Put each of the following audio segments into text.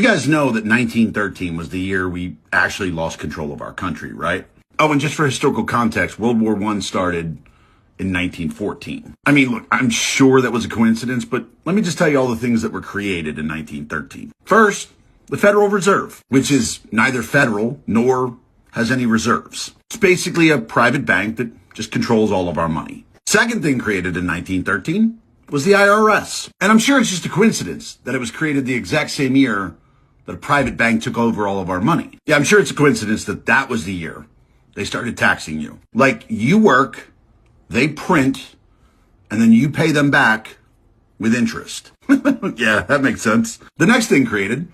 You guys know that 1913 was the year we actually lost control of our country, right? Oh, and just for historical context, World War I started in 1914. I mean, look, I'm sure that was a coincidence, but let me just tell you all the things that were created in 1913. First, the Federal Reserve, which is neither federal nor has any reserves. It's basically a private bank that just controls all of our money. Second thing created in 1913 was the IRS. And I'm sure it's just a coincidence that it was created the exact same year that a private bank took over all of our money. Yeah, I'm sure it's a coincidence that that was the year they started taxing you. Like, you work, they print, and then you pay them back with interest. Yeah, that makes sense. The next thing created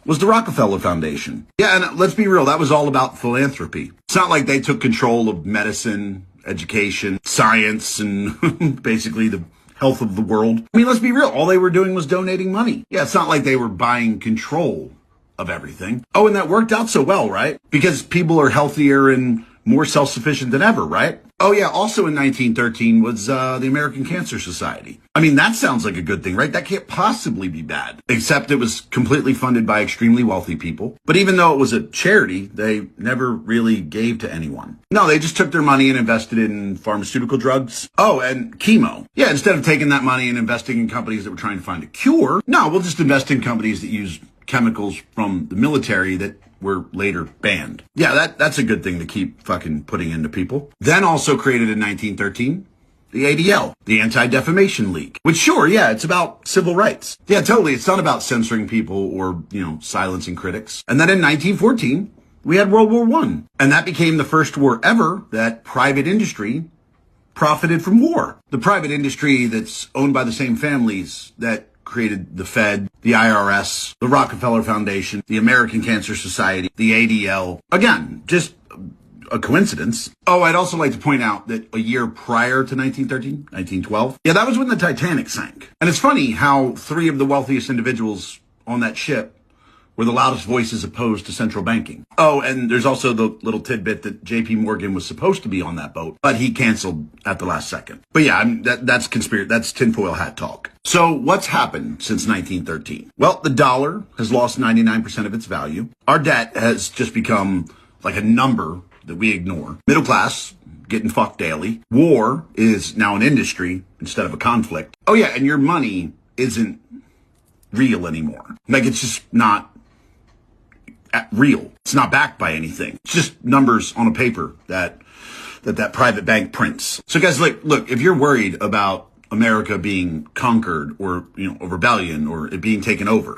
was the Rockefeller Foundation. Yeah, and let's be real, that was all about philanthropy. It's not like they took control of medicine, education, science, and basically the health of the world. I mean, let's be real, all they were doing was donating money. Yeah, it's not like they were buying control of everything. Oh, and that worked out so well, right? Because people are healthier and more self-sufficient than ever, right? Oh yeah, also in 1913 was the American Cancer Society. I mean, that sounds like a good thing, right? That can't possibly be bad. Except it was completely funded by extremely wealthy people. But even though it was a charity, they never really gave to anyone. No, they just took their money and invested in pharmaceutical drugs. Oh, and chemo. Yeah, instead of taking that money and investing in companies that were trying to find a cure, no, we'll just invest in companies that use chemicals from the military that were later banned. Yeah, that's a good thing to keep fucking putting into people. Then also created in 1913, the ADL, the Anti-Defamation League, which sure, yeah, it's about civil rights. Yeah, totally. It's not about censoring people or, silencing critics. And then in 1914, we had World War I. And that became the first war ever that private industry profited from war. The private industry that's owned by the same families that created the Fed, the IRS, the Rockefeller Foundation, the American Cancer Society, the ADL. Again, just a coincidence. Oh, I'd also like to point out that a year prior to 1913, 1912, yeah, that was when the Titanic sank. And it's funny how three of the wealthiest individuals on that ship were the loudest voices opposed to central banking. Oh, and there's also the little tidbit that JP Morgan was supposed to be on that boat, but he canceled at the last second. But yeah, that's conspiracy. That's tinfoil hat talk. So what's happened since 1913? Well, the dollar has lost 99% of its value. Our debt has just become like a number that we ignore. Middle class getting fucked daily. War is now an industry instead of a conflict. Oh yeah, and your money isn't real anymore. Like, it's just not real. It's not backed by anything. It's just numbers on a paper that private bank prints. So guys, look, if you're worried about America being conquered or, a rebellion or it being taken over,